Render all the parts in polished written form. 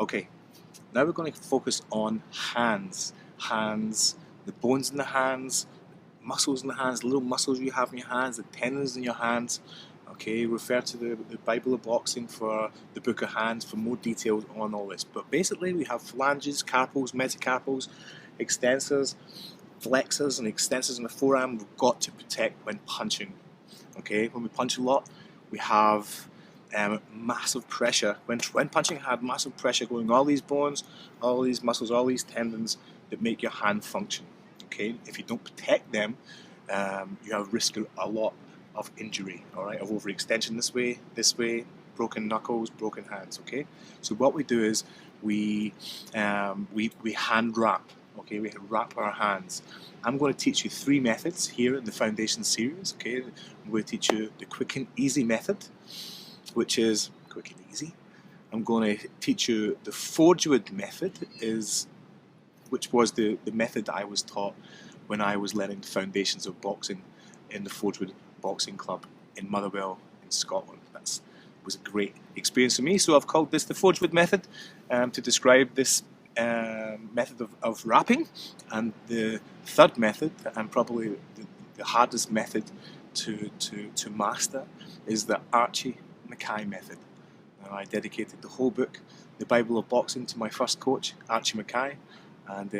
Okay, now we're going to focus on hands. Hands, the bones in the hands, muscles in the hands, the little muscles you have in your hands, the tendons in your hands. Okay, refer to the Bible of Boxing for the Book of Hands for more details on all this. But basically we have phalanges, carpals, metacarpals, extensors, flexors and extensors in the forearm we've got to protect when punching. Okay, when we punch a lot, we have massive pressure. When punching hard, massive pressure going all these bones, all these muscles, all these tendons that make your hand function. Okay, if you don't protect them, you have risk of a lot of injury. All right, of overextension this way, broken knuckles, broken hands. Okay, so what we do is we hand wrap. Okay, we wrap our hands. I'm going to teach you 3 methods here in the foundation series. Okay, I'm going to teach you the quick and easy method, which is quick and easy. I'm going to teach you the Forgewood method, which was the method that I was taught when I was learning the foundations of boxing in the Forgewood Boxing Club in Motherwell in Scotland. That was a great experience for me, so I've called this the Forgewood method to describe this method of wrapping. And the third method, and probably the hardest method to master, is the Archie Mackay method. Now, I dedicated the whole book, the Bible of Boxing, to my first coach, Archie Mackay, and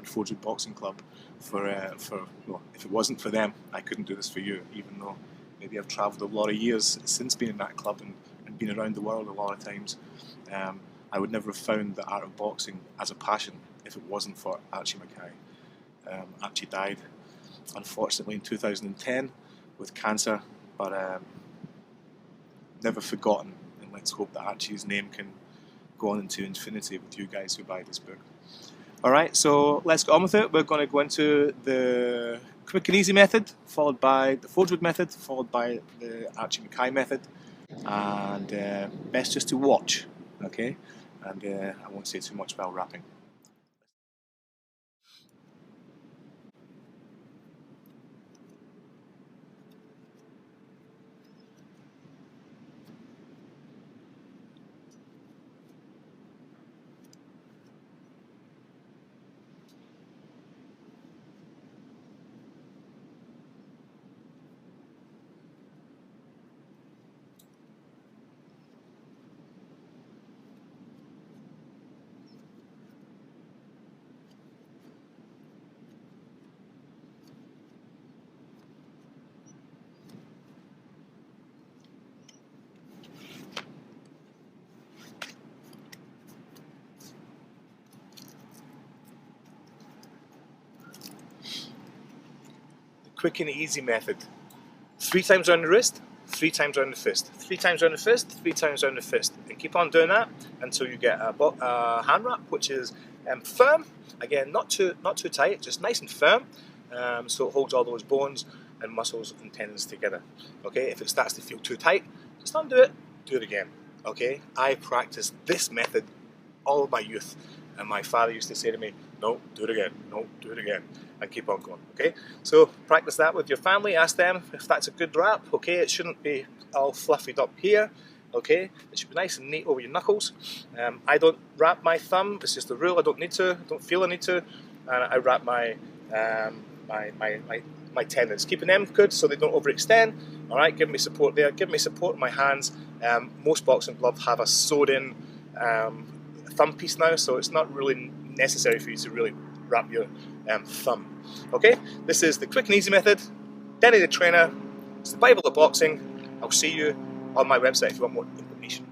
Forgewood Boxing Club. Well, if it wasn't for them, I couldn't do this for you, even though maybe I've travelled a lot of years since being in that club and been around the world a lot of times. I would never have found the art of boxing as a passion if it wasn't for Archie Mackay. Archie died, unfortunately, in 2010 with cancer, but never forgotten. And let's hope that Archie's name can go on into infinity with you guys who buy this book. Alright, so let's get on with it. We're going to go into the quick and easy method, followed by the Forgewood method, followed by the Archie Mackay method, and best just to watch, okay? And I won't say too much about wrapping. Quick and easy method. 3 times around the wrist, 3 times around the fist, 3 times around the fist, 3 times around the fist, and keep on doing that until you get a hand wrap, which is firm. Again, not too tight, just nice and firm, so it holds all those bones and muscles and tendons together. Okay, if it starts to feel too tight, just undo it, do it again. Okay, I practiced this method all of my youth, and my father used to say to me, no, do it again, no, do it again, and keep on going. Okay, so practice that with your family. Ask them if that's a good wrap. Okay, it shouldn't be all fluffied up here. Okay, it should be nice and neat over your knuckles. I don't wrap my thumb. It's just a rule. I don't need to. I don't feel I need to. And I wrap my my tendons, keeping them good so they don't overextend. All right, give me support there. Give me support in my hands. Most boxing gloves have a sewed-in thumb piece now, so it's not really necessary for you to really wrap your thumb. Okay, this is the quick and easy method. Denny the Trainer. It's the Bible of Boxing. I'll see you on my website if you want more information.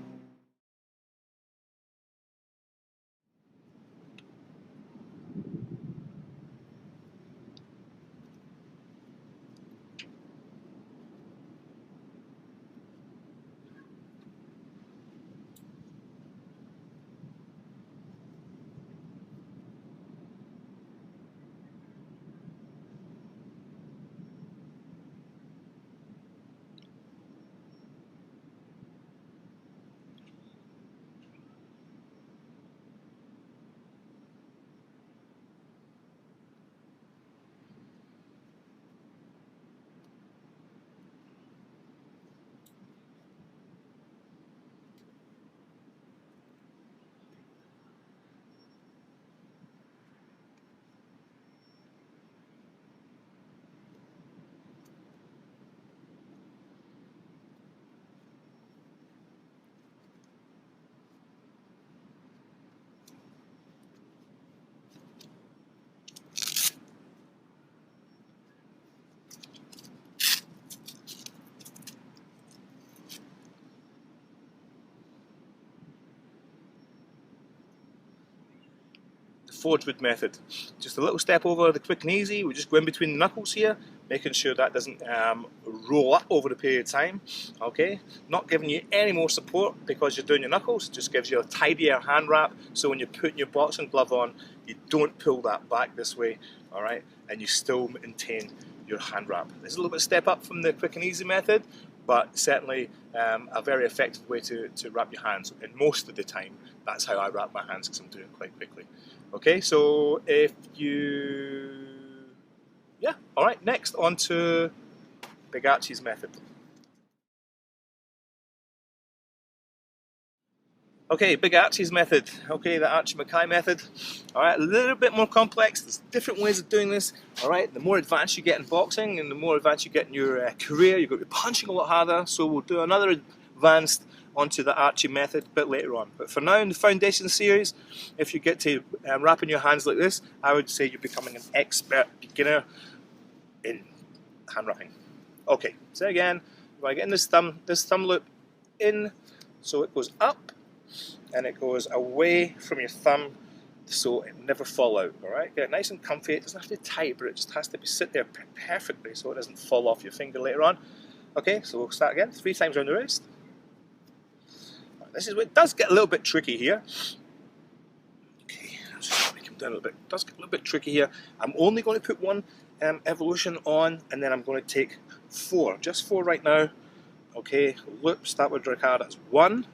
Forge Wood method. Just a little step over the quick and easy. We just go in between the knuckles here, making sure that doesn't roll up over a period of time. Okay, not giving you any more support because you're doing your knuckles, just gives you a tidier hand wrap, so when you're putting your boxing glove on, you don't pull that back this way, alright, and you still maintain your hand wrap. There's a little bit of step up from the quick and easy method, but certainly a very effective way to wrap your hands, and most of the time that's how I wrap my hands because I'm doing it quite quickly. Okay, so if you... yeah, alright, next on to Big Archie's method. Okay, Big Archie's method. Okay, the Archie Mackay method. Alright, a little bit more complex. There's different ways of doing this. Alright, the more advanced you get in boxing and the more advanced you get in your career, you're going to be punching a lot harder. So we'll do another advanced onto the Archie method a bit later on. But for now, in the foundation series, if you get to wrapping your hands like this, I would say you're becoming an expert beginner in hand wrapping. Okay, so again, if I get in this thumb loop in, so it goes up, and it goes away from your thumb so it never fall out, alright? Get it nice and comfy. It doesn't have to be tight, but it just has to be sit there perfectly so it doesn't fall off your finger later on. Okay, so we'll start again, 3 times around the wrist. This is where it does get a little bit tricky here. Okay, let's just make him down a little bit. It does get a little bit tricky here. I'm only going to put one evolution on, and then I'm going to take 4, just 4 right now. Okay, loops, that would record as 1.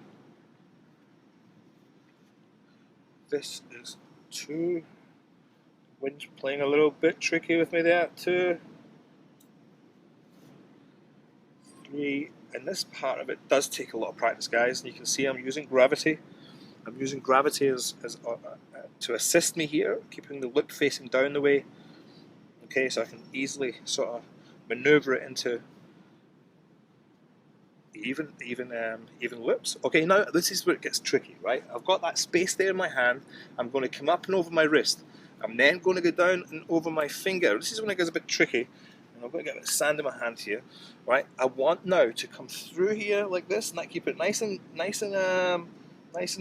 This is 2. Wind's playing a little bit tricky with me there. 2, 3, and this part of it does take a lot of practice, guys. And you can see I'm using gravity. I'm using gravity as to assist me here, keeping the loop facing down the way. Okay, so I can easily sort of maneuver it into even loops. Okay, now this is where it gets tricky, right? I've got that space there in my hand. I'm going to come up and over my wrist. I'm then going to go down and over my finger. This is when it gets a bit tricky. And I'm going to get a bit of sand in my hand here, right? I want now to come through here like this, and I keep it nice and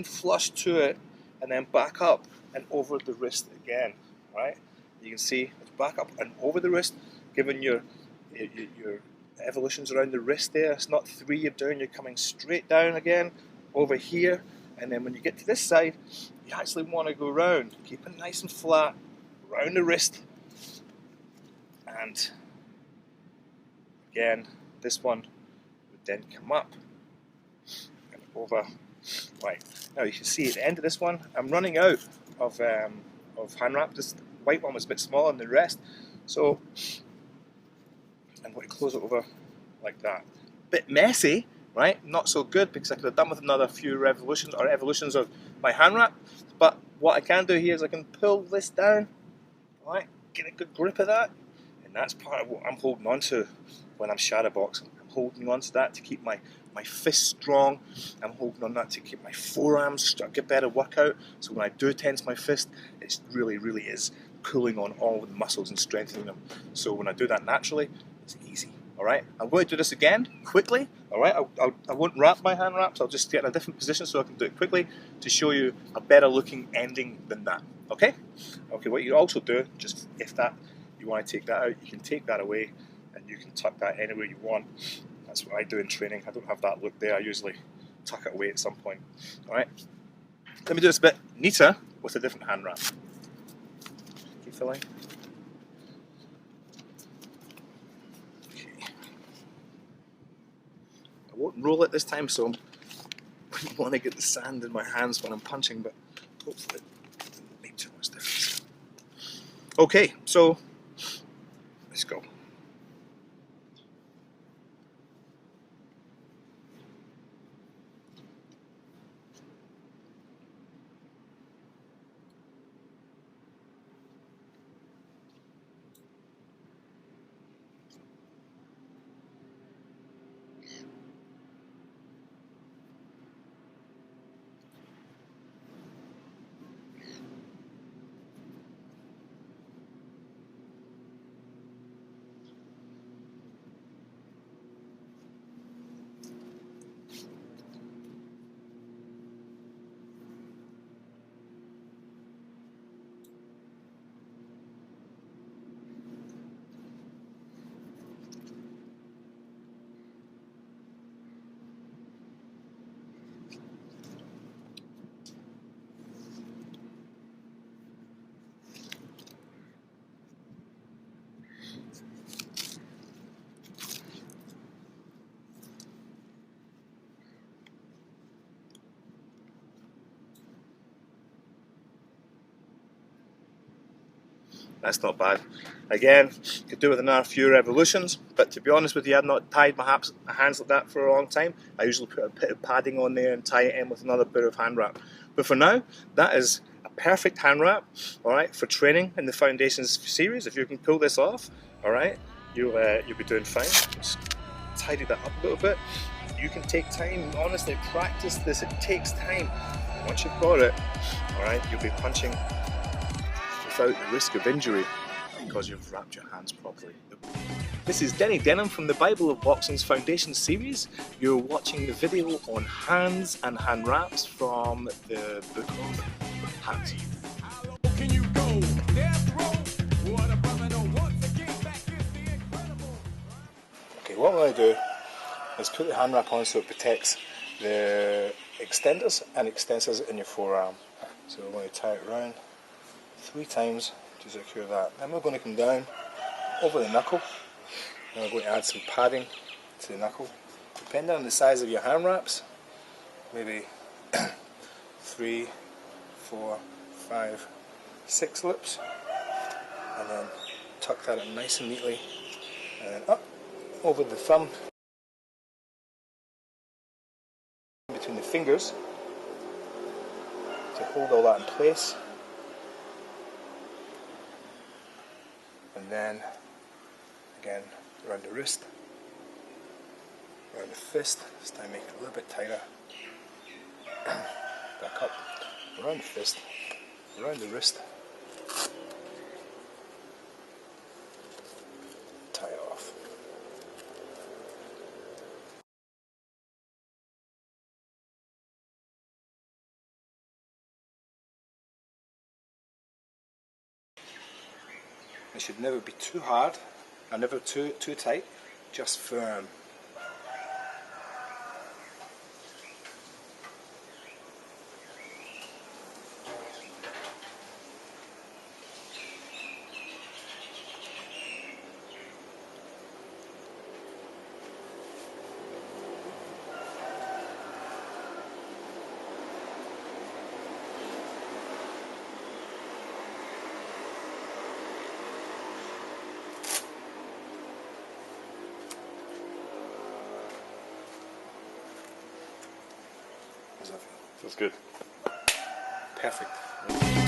flush to it, and then back up and over the wrist again, right? You can see it's back up and over the wrist, giving your evolutions around the wrist there. It's not 3 you're doing, you're coming straight down again over here, and then when you get to this side you actually want to go round, keep it nice and flat round the wrist, and again this one would then come up and over. Right, now you can see at the end of this one I'm running out of hand wrap. This white one was a bit smaller than the rest, so I'm going to close it over like that. Bit messy, right? Not so good because I could have done with another few revolutions or evolutions of my hand wrap. But what I can do here is I can pull this down, right? Get a good grip of that, and that's part of what I'm holding on to when I'm shadow boxing. I'm holding on to that to keep my fist strong. I'm holding on that to keep my forearms to get better workout. So when I do tense my fist, it really is pulling on all the muscles and strengthening them. So when I do that naturally, it's easy. Alright, I'm going to do this again quickly. Alright, I won't wrap my hand wraps, I'll just get in a different position so I can do it quickly to show you a better looking ending than that. Okay? Okay, what you also do, just if that you want to take that out, you can take that away and you can tuck that anywhere you want. That's what I do in training. I don't have that look there, I usually tuck it away at some point. Alright, let me do this a bit neater with a different hand wrap. Keep filling. I won't roll it this time, so I wouldn't want to get the sand in my hands when I'm punching, but hopefully it didn't make too much difference. Okay, so let's go. That's not bad. Again, could do with another few revolutions, but to be honest with you, I've not tied my hands like that for a long time. I usually put a bit of padding on there and tie it in with another bit of hand wrap. But for now, that is a perfect hand wrap, alright, for training in the Foundations series. If you can pull this off, alright, you'll be doing fine. Just tidy that up a little bit. You can take time, honestly, practice this, it takes time. Once you've got it, alright, you'll be punching without the risk of injury because you've wrapped your hands properly. This is Denny Denham from the Bible of Boxing's Foundation series. You're watching the video on hands and hand wraps from the book of Hands. Okay, what I'm going to do is put the hand wrap on so it protects the extenders and extensors in your forearm. So we're going to tie it around 3 times to secure that. Then we're going to come down over the knuckle, and we're going to add some padding to the knuckle. Depending on the size of your hand wraps, maybe 3, 4, 5, 6 loops, and then tuck that in nice and neatly, and then up over the thumb, between the fingers, to hold all that in place. And then again around the wrist, around the fist. This time make it a little bit tighter. Back up, around the fist, around the wrist. Tie it off. It should never be too hard and never too tight, just firm. How's that feel? Feels good. Perfect.